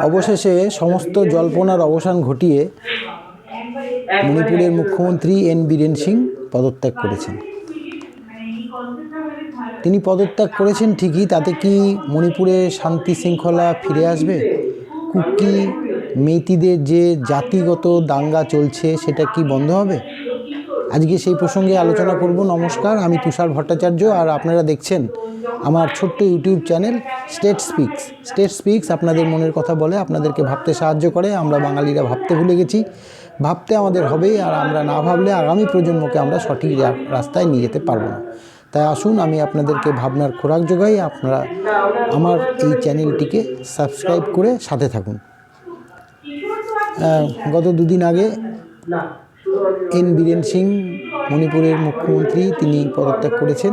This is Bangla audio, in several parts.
অবশেষে সমস্ত জল্পনার অবসান ঘটিয়ে মণিপুরের মুখ্যমন্ত্রী এন বীরেন সিং পদত্যাগ করেছেন। তিনি পদত্যাগ করেছেন ঠিকই, তাতে কি মণিপুরে শান্তি শৃঙ্খলা ফিরে আসবে? কুকি মেইতিদের যে জাতিগত দাঙ্গা চলছে সেটা কি বন্ধ হবে? আজকে সেই প্রসঙ্গে আলোচনা করব। নমস্কার, আমি তুষার ভট্টাচার্য, আর আপনারা দেখছেন আমার ছোট্ট YouTube channel state speaks. State speaks আপনাদের মনের কথা বলে, আপনাদেরকে ভাবতে সাহায্য করে। আমরা বাঙালিরা ভাবতে ভুলে গেছি, ভাবতে আমাদের হবেই, আর আমরা না ভাবলে আগামী প্রজন্মকে আমরা সঠিক রাস্তায় নিয়ে যেতে পারবো না। তাই আসুন আমি আপনাদেরকে ভাবনার খোরাক যোগাই, আপনারা আমার এই চ্যানেলটিকে সাবস্ক্রাইব করে সাথে থাকুন। গত দুদিন আগে এন বীরেন সিং মণিপুরের মুখ্যমন্ত্রী তিনি পদত্যাগ করেছেন।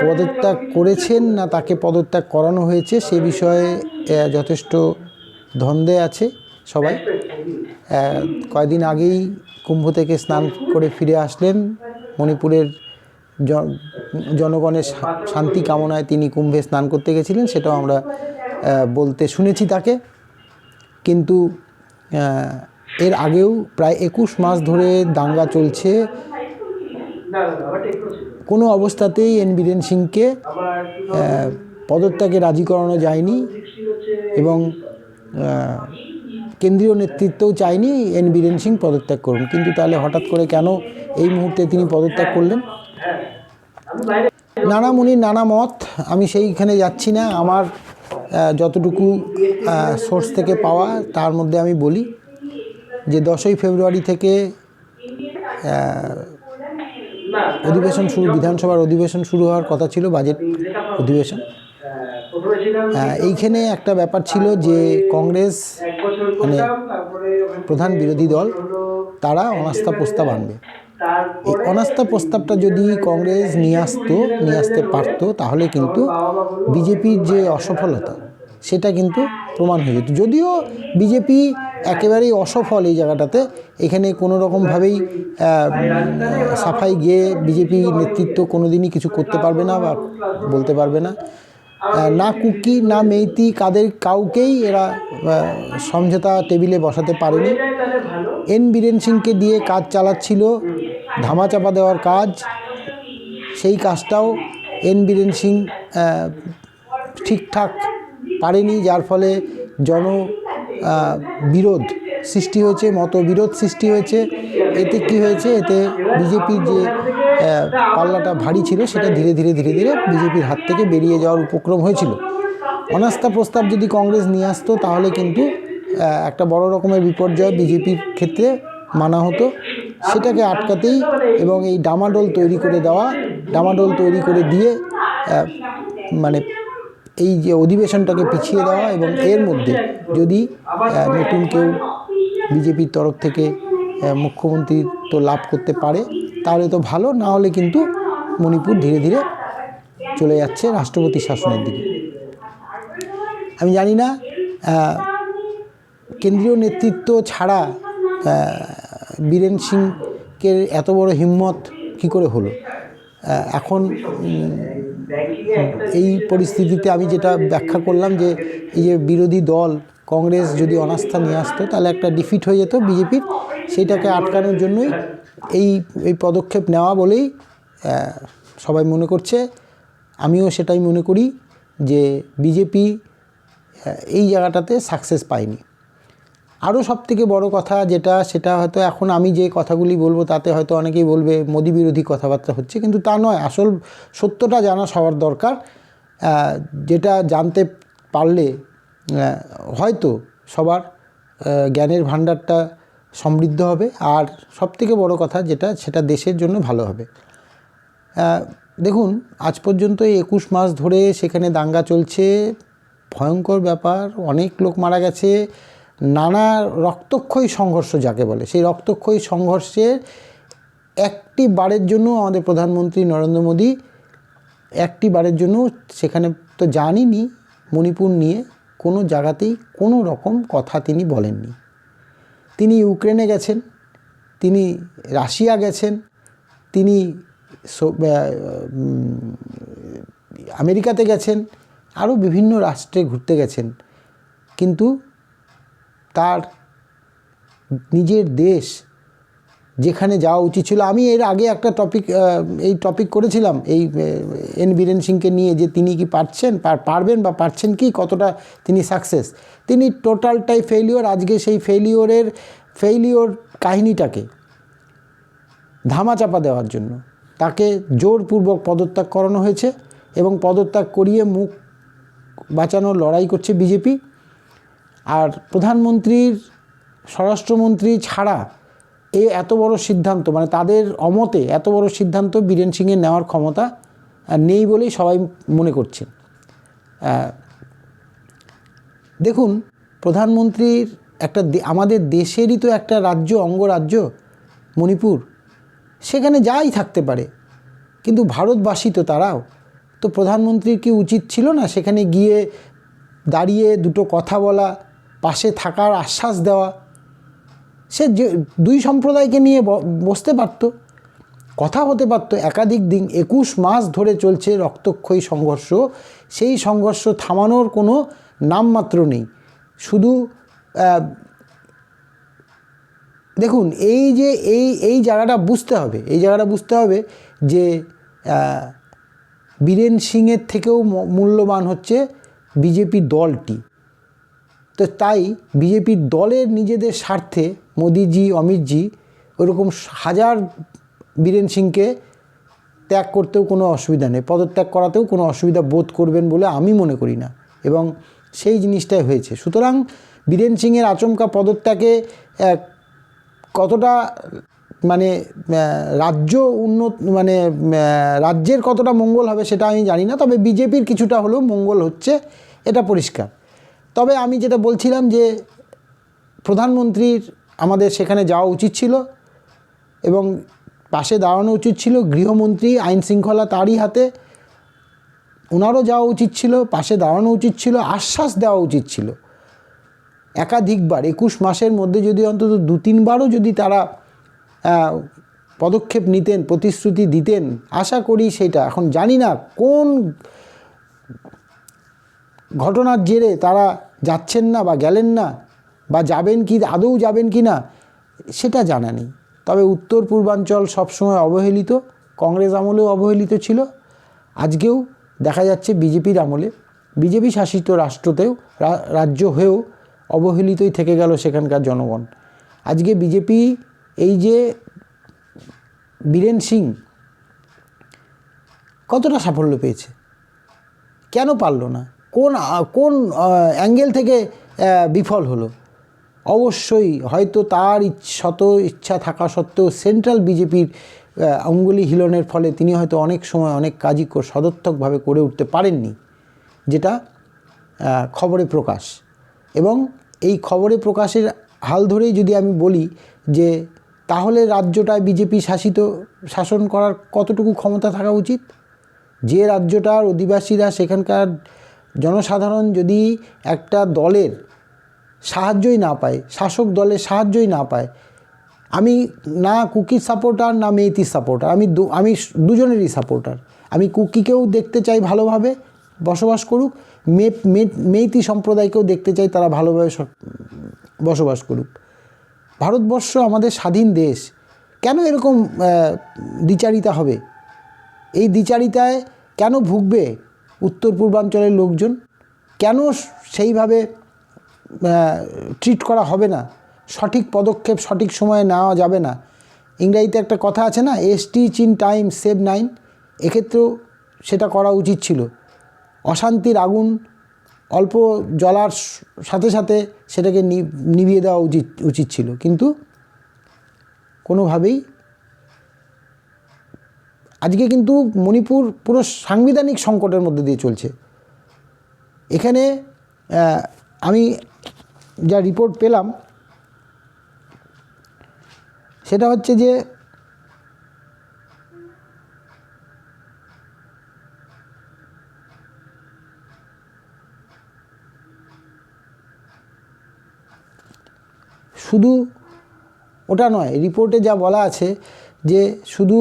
পদত্যাগ করেছেন না তাকে পদত্যাগ করানো হয়েছে সে বিষয়ে যথেষ্ট দ্বন্দ্বে আছে সবাই। কয়েকদিন আগেই কুম্ভ থেকে স্নান করে ফিরে আসলেন। মণিপুরের জনগণের শান্তি কামনায় তিনি কুম্ভে স্নান করতে গেছিলেন, সেটাও আমরা বলতে শুনেছি তাকে। কিন্তু এর আগেও প্রায় 21 মাস ধরে দাঙ্গা চলছে। কোনো অবস্থাতেই এন বীরেন সিংকে পদত্যাগে রাজি করানো যায়নি এবং কেন্দ্রীয় নেতৃত্বও চায়নি এন বীরেন সিং পদত্যাগ করুন। কিন্তু তাহলে হঠাৎ করে কেন এই মুহূর্তে তিনি পদত্যাগ করলেন? নানা মুনির নানা মত, আমি সেইখানে যাচ্ছি না। আমার যতটুকু সোর্স থেকে পাওয়া তার মধ্যে আমি বলি যে 10ই ফেব্রুয়ারি থেকে অধিবেশন শুরু, বিধানসভার অধিবেশন শুরু হওয়ার কথা ছিল, বাজেট অধিবেশন। এইখানে একটা ব্যাপার ছিল যে কংগ্রেস মানে প্রধান বিরোধী দল তারা অনাস্থা প্রস্তাব আনবে। এই অনাস্থা প্রস্তাবটা যদি কংগ্রেস নিয়ে আসতে পারতো তাহলে কিন্তু বিজেপির যে অসফলতা সেটা কিন্তু প্রমাণ হয়ে যেত। যদিও বিজেপি একেবারেই অসফল এই জায়গাটাতে, এখানে কোনো রকমভাবেই সাফাই গিয়ে বিজেপি নেতৃত্ব কোনো দিনই কিছু করতে পারবে না বা বলতে পারবে না। না কুকি না মেইতি কাউকেই এরা সমঝোতা টেবিলে বসাতে পারেনি। এন বীরেন সিংকে দিয়ে কাজ চালাচ্ছিল, ধামাচাপা দেওয়ার কাজ। সেই কাজটাও এন বীরেন সিং ঠিকঠাক পারেনি, যার ফলে বিরোধ সৃষ্টি হয়েছে, মতবিরোধ সৃষ্টি হয়েছে। এতে কি হয়েছে, এতে বিজেপির যে পাল্লাটা ভারী ছিল সেটা ধীরে ধীরে বিজেপির হাত থেকে বেরিয়ে যাওয়ার উপক্রম হয়েছিল। অনাস্থা প্রস্তাব যদি কংগ্রেস নিয়ে আসতো তাহলে কিন্তু একটা বড় রকমের বিপর্যয় বিজেপির ক্ষেত্রে মানা হতো। সেটাকে আটকাতেই এবং এই ডামাডোল তৈরি করে দিয়ে মানে এই যে অধিবেশনটাকে পিছিয়ে দেওয়া, এবং এর মধ্যে যদি নতুন কেউ বিজেপির তরফ থেকে মুখ্যমন্ত্রীত্ব লাভ করতে পারে তাহলে তো ভালো, না হলে কিন্তু মণিপুর ধীরে ধীরে চলে যাচ্ছে রাষ্ট্রপতি শাসনের দিকে। আমি জানি না কেন্দ্রীয় নেতৃত্ব ছাড়া বীরেন সিংকে এত বড় হিম্মত কী করে হলো। এখন এই পরিস্থিতিতে আমি যেটা ব্যাখ্যা করলাম যে এই যে বিরোধী দল কংগ্রেস যদি অনাস্থা নিয়ে আসতো তাহলে একটা ডিফিট হয়ে যেত বিজেপির, সেইটাকে আটকানোর জন্যই এই পদক্ষেপ নেওয়া বলেই সবাই মনে করছে। আমিও সেটাই মনে করি যে বিজেপি এই জায়গাটাতে সাকসেস পায়নি। আরও সবথেকে বড় কথা সেটা হয়তো এখন আমি যে কথাগুলি বলবো তাতে হয়তো অনেকেই বলবে মোদি বিরোধী কথাবার্তা হচ্ছে, কিন্তু তা নয়। আসল সত্যটা জানা সবার দরকার, যেটা জানতে পারলে হয়তো সবার জ্ঞানের ভাণ্ডারটা সমৃদ্ধ হবে, আর সবথেকে বড় কথা সেটা দেশের জন্য ভালো হবে। দেখুন, আজ পর্যন্ত 21 মাস ধরে সেখানে দাঙ্গা চলছে, ভয়ঙ্কর ব্যাপার, অনেক লোক মারা গেছে, নানা রক্তক্ষয়ী সংঘর্ষ যাকে বলে, সেই রক্তক্ষয়ী সংঘর্ষের একটি বারের জন্য আমাদের প্রধানমন্ত্রী নরেন্দ্র মোদী একটি বারের জন্য সেখানে তো জানিনি মণিপুর নিয়ে কোনো জায়গাতেই কোনো রকম কথা তিনি বলেননি। তিনি ইউক্রেনে গেছেন, তিনি রাশিয়া গেছেন, তিনি আমেরিকাতে গেছেন, আরও বিভিন্ন রাষ্ট্রে ঘুরতে গেছেন। কিন্তু তার নিজের দেশ যেখানে যাওয়া উচিত ছিল। আমি এর আগে একটা টপিক করেছিলাম এই এন বীরেন সিংকে নিয়ে, যে তিনি কি পারবেন বা পারছেন কি, কতটা তিনি সাকসেস। তিনি টোটালটাই ফেলিওর। আজকে সেই ফেলিওর কাহিনীটাকে ধামাচাপা দেওয়ার জন্য তাকে জোরপূর্বক পদত্যাগ করানো হয়েছে এবং পদত্যাগ করিয়ে মুখ বাঁচানোর লড়াই করছে বিজেপি। আর প্রধানমন্ত্রীর, স্বরাষ্ট্রমন্ত্রী ছাড়া এত বড় সিদ্ধান্ত, মানে তাদের অমতে এত বড় সিদ্ধান্ত বীরেন সিংয়ের নেওয়ার ক্ষমতা নেই বলেই সবাই মনে করছে। দেখুন, প্রধানমন্ত্রীর আমাদের দেশেরই তো একটা রাজ্য, অঙ্গরাজ্য মণিপুর, সেখানে যাই থাকতে পারে, কিন্তু ভারতবাসী তো তারাও। তো প্রধানমন্ত্রীর কি উচিত ছিল না সেখানে গিয়ে দাঁড়িয়ে দুটো কথা বলা, পাশে থাকার আশ্বাস দেওয়া? সে যে দুই সম্প্রদায়কে নিয়ে বসতে পারত, কথা হতে পারত। একাধিক দিন, 21 মাস ধরে চলছে রক্তক্ষয়ী সংঘর্ষ। সেই সংঘর্ষ থামানোর কোনো নামমাত্র নেই। শুধু দেখুন, এই জায়গাটা বুঝতে হবে যে বীরেন সিংয়ের থেকেও মূল্যবান হচ্ছে বিজেপি দলটি। তো তাই বিজেপির দলের নিজেদের স্বার্থে মোদিজি, অমিতজি ওরকম হাজার বীরেন সিংকে ত্যাগ করতেও কোনো অসুবিধা নেই, পদত্যাগ করাতেও কোনো অসুবিধা বোধ করবেন বলে আমি মনে করি না, এবং সেই জিনিসটাই হয়েছে। সুতরাং বীরেন সিংয়ের আচমকা পদত্যাগে কতটা মানে রাজ্যের কতটা মঙ্গল হবে সেটা আমি জানি না, তবে বিজেপির কিছুটা হলেও মঙ্গল হচ্ছে, এটা পরিষ্কার। তবে আমি যেটা বলছিলাম যে প্রধানমন্ত্রীর আমাদের সেখানে যাওয়া উচিত ছিল এবং পাশে দাঁড়ানো উচিত ছিল। গৃহমন্ত্রী, আইন শৃঙ্খলা তারই হাতে, ওনারও যাওয়া উচিত ছিল, পাশে দাঁড়ানো উচিত ছিল, আশ্বাস দেওয়া উচিত ছিল একাধিকবার। 21 মাসের মধ্যে যদি অন্তত 2-3 বারও যদি তারা পদক্ষেপ নিতেন, প্রতিশ্রুতি দিতেন, আশা করি সেটা। এখন জানি না কোন ঘটনার জেরে তারা যাচ্ছেন না বা গেলেন না, বা যাবেন কি, আদৌ যাবেন কি না সেটা জানা নেই। তবে উত্তর পূর্বাঞ্চল সবসময় অবহেলিত, কংগ্রেস আমলেও অবহেলিত ছিল, আজকেও দেখা যাচ্ছে বিজেপির আমলে, বিজেপি শাসিত রাজ্য হয়েও অবহেলিতই থেকে গেল সেখানকার জনগণ। আজকে বিজেপি, এই যে বীরেন সিং কতটা সাফল্য পেয়েছে, কেন পারল না, কোন অ্যাঙ্গেল থেকে বিফল হলো? অবশ্যই হয়তো তার শত ইচ্ছা থাকা সত্ত্বেও সেন্ট্রাল বিজেপির অঙ্গুলি হিলনের ফলে তিনি হয়তো অনেক সময় অনেক কাজই সদর্থকভাবে করে উঠতে পারেননি, যেটা খবরে প্রকাশ। এবং এই খবরে প্রকাশের হাল ধরেই যদি আমি বলি যে তাহলে রাজ্যটায় বিজেপি শাসন করার কতটুকু ক্ষমতা থাকা উচিত? যে রাজ্যটার অধিবাসীরা, সেখানকার জনসাধারণ যদি একটা দলের সাহায্যই না পায়, শাসক দলের সাহায্যই না পায়, আমি না কুকির সাপোর্টার না মেইতির সাপোর্টার, আমি দুজনেরই সাপোর্টার। আমি কুকিকেও দেখতে চাই ভালোভাবে বসবাস করুক, মেইতি সম্প্রদায়কেও দেখতে চাই তারা ভালোভাবে বসবাস করুক। ভারতবর্ষ আমাদের স্বাধীন দেশ, কেন এরকম দ্বিচারিতা হবে? এই দ্বিচারিতায় কেন ভুগবে উত্তর পূর্বাঞ্চলের লোকজন? কেন সেইভাবে ট্রিট করা হবে না? সঠিক পদক্ষেপ সঠিক সময়ে নেওয়া যাবে না? ইংরেজিতে একটা কথা আছে না, স্টিচ ইন টাইম সেভ 9। এক্ষেত্রেও সেটা করা উচিত ছিল। অশান্তির আগুন অল্প জ্বলার সাথে সাথে সেটাকে নিভিয়ে দেওয়া উচিত ছিল, কিন্তু কোনোভাবেই। আজকে কিন্তু মণিপুর পুরো সাংবিধানিক সংকটের মধ্যে দিয়ে চলছে। এখানে আমি যা রিপোর্ট পেলাম সেটা হচ্ছে যে শুধু ওটা নয়, রিপোর্টে যা বলা আছে যে শুধু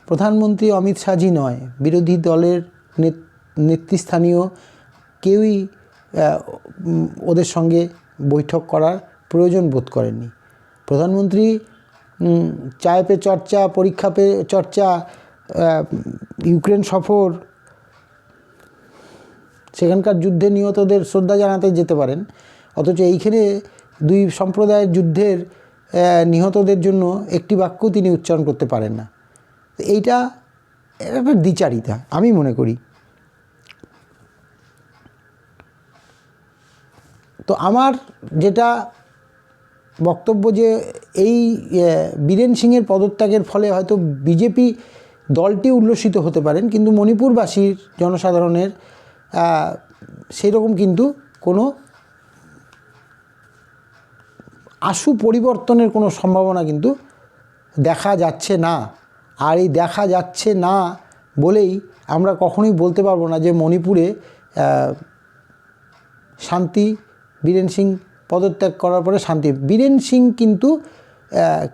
প্রধানমন্ত্রী অমিত শাহজি নয়, বিরোধী দলের নেতৃস্থানীয় কেউই ওদের সঙ্গে বৈঠক করার প্রয়োজন বোধ করেননি। প্রধানমন্ত্রী চায় পে চর্চা, পরীক্ষা পে চর্চা, ইউক্রেন সফর, সেখানকার যুদ্ধে নিহতদের শ্রদ্ধা জানাতে যেতে পারেন, অথচ এইখানে দুই সম্প্রদায়ের যুদ্ধের নিহতদের জন্য একটি বাক্যও তিনি উচ্চারণ করতে পারেন না। এইটা একটা দ্বিচারিতা আমি মনে করি। তো আমার যেটা বক্তব্য যে এই বীরেন সিংয়ের পদত্যাগের ফলে হয়তো বিজেপি দলটি উল্লসিত হতে পারেন, কিন্তু মণিপুরবাসীর জনসাধারণের সেই রকম কিন্তু কোনো আশু পরিবর্তনের কোনো সম্ভাবনা কিন্তু দেখা যাচ্ছে না। আর এই দেখা যাচ্ছে না বলেই আমরা কখনোই বলতে পারবো না যে মণিপুরে শান্তি, বীরেন সিং পদত্যাগ করার পরে শান্তি। বীরেন সিং কিন্তু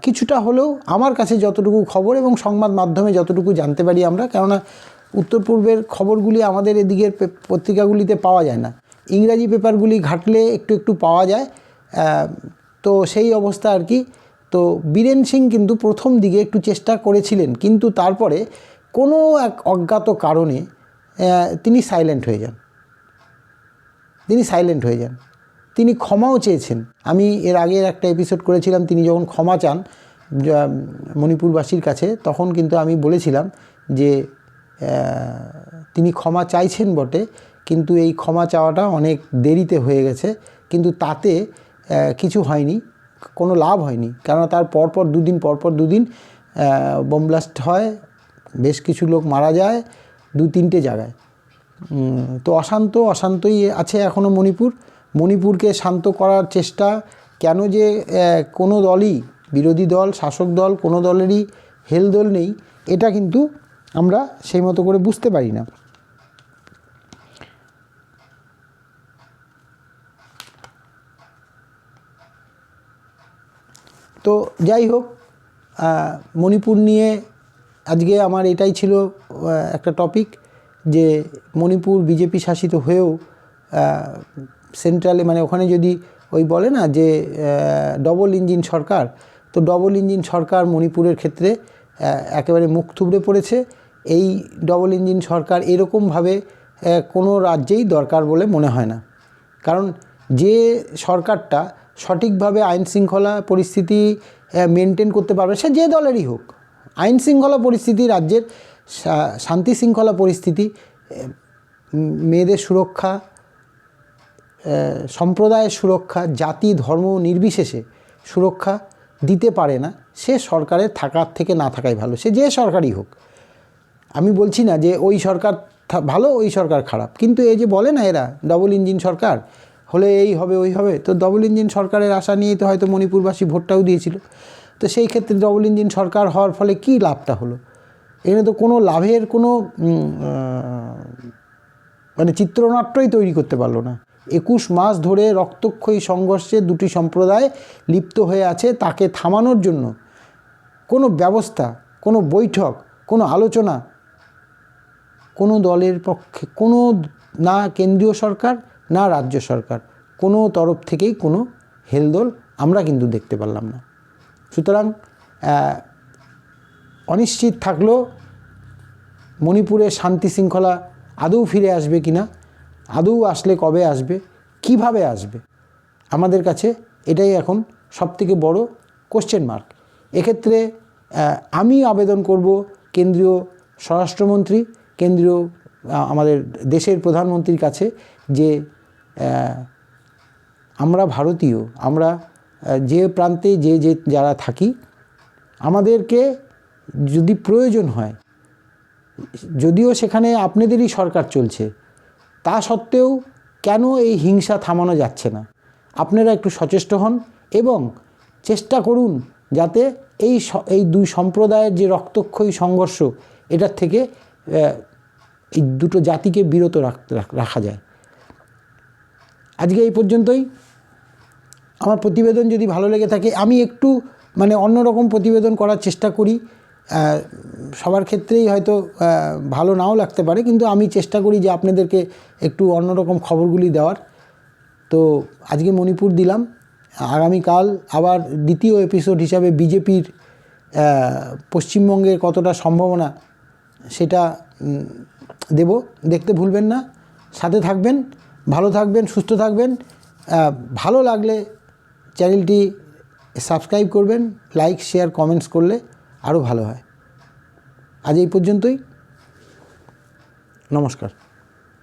কিছুটা হলেও আমার কাছে যতটুকু খবর এবং সংবাদ মাধ্যমে যতটুকু জানতে পারি আমরা, কেননা উত্তর পূর্বের খবরগুলি আমাদের এদিকের পত্রিকাগুলিতে পাওয়া যায় না, ইংরাজি পেপারগুলি ঘাটলে একটু একটু পাওয়া যায়। তো সেই অবস্থা আর কি। তো বীরেন সিং কিন্তু প্রথম দিকে একটু চেষ্টা করেছিলেন, কিন্তু তারপরে কোনো এক অজ্ঞাত কারণে তিনি সাইলেন্ট হয়ে যান। তিনি ক্ষমাও চেয়েছেন। আমি এর আগের একটা এপিসোড করেছিলাম, তিনি যখন ক্ষমা চান মণিপুরবাসীর কাছে, তখন কিন্তু আমি বলেছিলাম যে তিনি ক্ষমা চাইছেন বটে, কিন্তু এই ক্ষমা চাওয়াটা অনেক দেরিতে হয়ে গেছে, কিন্তু তাতে কিছু হয়নি, কোনো লাভ হয়নি। কেননা তার পরপর দুদিন বোম ব্লাস্ট হয়, বেশ কিছু লোক মারা যায় 2-3টে জায়গায়। তো অশান্তই আছে এখনও মণিপুরকে শান্ত করার চেষ্টা কেন যে কোনো দলই, বিরোধী দল, শাসক দল, কোনো দলেরই হেলদোল নেই, এটা কিন্তু আমরা সেই মতো করে বুঝতে পারি না। তো যাই হোক, মণিপুর নিয়ে আজকে আমার এটাই ছিল একটা টপিক, যে মণিপুর বিজেপি শাসিত হয়েও সেন্ট্রালে, মানে ওখানে যদি ওই বলে না যে ডবল ইঞ্জিন সরকার, তো ডবল ইঞ্জিন সরকার মণিপুরের ক্ষেত্রে একেবারে মুখ থুবড়ে পড়েছে। এই ডবল ইঞ্জিন সরকার এরকমভাবে কোনো রাজ্যেই দরকার বলে মনে হয় না। কারণ যে সরকারটা সঠিকভাবে আইন শৃঙ্খলা পরিস্থিতি মেনটেন করতে পারবে, সে যে দলেরই হোক, আইন শৃঙ্খলা পরিস্থিতি, রাজ্যের শান্তি শৃঙ্খলা পরিস্থিতি, মেয়েদের সুরক্ষা, সম্প্রদায়ের সুরক্ষা, জাতি ধর্ম নির্বিশেষে সুরক্ষা দিতে পারে না, সে সরকারের থাকার থেকে না থাকাই ভালো, সে যে সরকারই হোক। আমি বলছি না যে ওই সরকার ভালো ওই সরকার খারাপ, কিন্তু এই যে বলে না এরা ডবল ইঞ্জিন সরকার হলে এই হবে ওই হবে, তো ডবল ইঞ্জিন সরকারের আশা নিয়েই তো হয়তো মণিপুরবাসী ভোটটাও দিয়েছিল। তো সেই ক্ষেত্রে ডবল ইঞ্জিন সরকার হওয়ার ফলে কী লাভটা হলো? এখানে তো কোনো লাভের কোনো মানে চিত্রনাট্যই তৈরি করতে পারলো না। 21 মাস ধরে রক্তক্ষয়ী সংঘর্ষে দুটি সম্প্রদায় লিপ্ত হয়ে আছে, তাকে থামানোর জন্য কোনো ব্যবস্থা, কোনো বৈঠক, কোনো আলোচনা কোনো দলের পক্ষে, কোনো না কেন্দ্রীয় সরকার না রাজ্য সরকার, কোনো তরফ থেকেই কোনো হেলদোল আমরা কিন্তু দেখতে পারলাম না। সুতরাং অনিশ্চিত থাকলো মণিপুরের শান্তি শৃঙ্খলা আদৌ ফিরে আসবে কি না, আদৌ আসলে কবে আসবে, কিভাবে আসবে, আমাদের কাছে এটাই এখন সবথেকে বড় কোশ্চেন মার্ক। এক্ষেত্রে আমি আবেদন করব কেন্দ্রীয় স্বরাষ্ট্রমন্ত্রী, কেন্দ্রীয় আমাদের দেশের প্রধানমন্ত্রীর কাছে, যে আমরা ভারতীয়, আমরা যে প্রান্তে যারা থাকি, আমাদেরকে যদি প্রয়োজন হয়, যদিও সেখানে আপনাদেরই সরকার চলছে, তা সত্ত্বেও কেন এই হিংসা থামানো যাচ্ছে না? আপনারা একটু সচেষ্ট হন এবং চেষ্টা করুন যাতে এই দুই সম্প্রদায়ের যে রক্তক্ষয়ী সংঘর্ষ, এটার থেকে এই দুটো জাতিকে বিরত রাখা যায়। আজকে এই পর্যন্তই। আমার প্রতিবেদন যদি ভালো লেগে থাকে, আমি একটু মানে অন্যরকম প্রতিবেদন করার চেষ্টা করি, সবার ক্ষেত্রেই হয়তো ভালো নাও লাগতে পারে, কিন্তু আমি চেষ্টা করি যে আপনাদেরকে একটু অন্যরকম খবরগুলি দেওয়ার। তো আজকে মণিপুর দিলাম, আগামীকাল আবার দ্বিতীয় এপিসোড হিসাবে বিজেপির পশ্চিমবঙ্গের কতটা সম্ভাবনা সেটা দেব, দেখতে ভুলবেন না, সাথে থাকবেন, ভালো থাকবেন, সুস্থ থাকবেন। ভালো লাগলে চ্যানেলটি সাবস্ক্রাইব করবেন, লাইক শেয়ার কমেন্টস করলে আরও ভালো হয়। আজ এই পর্যন্তই, নমস্কার।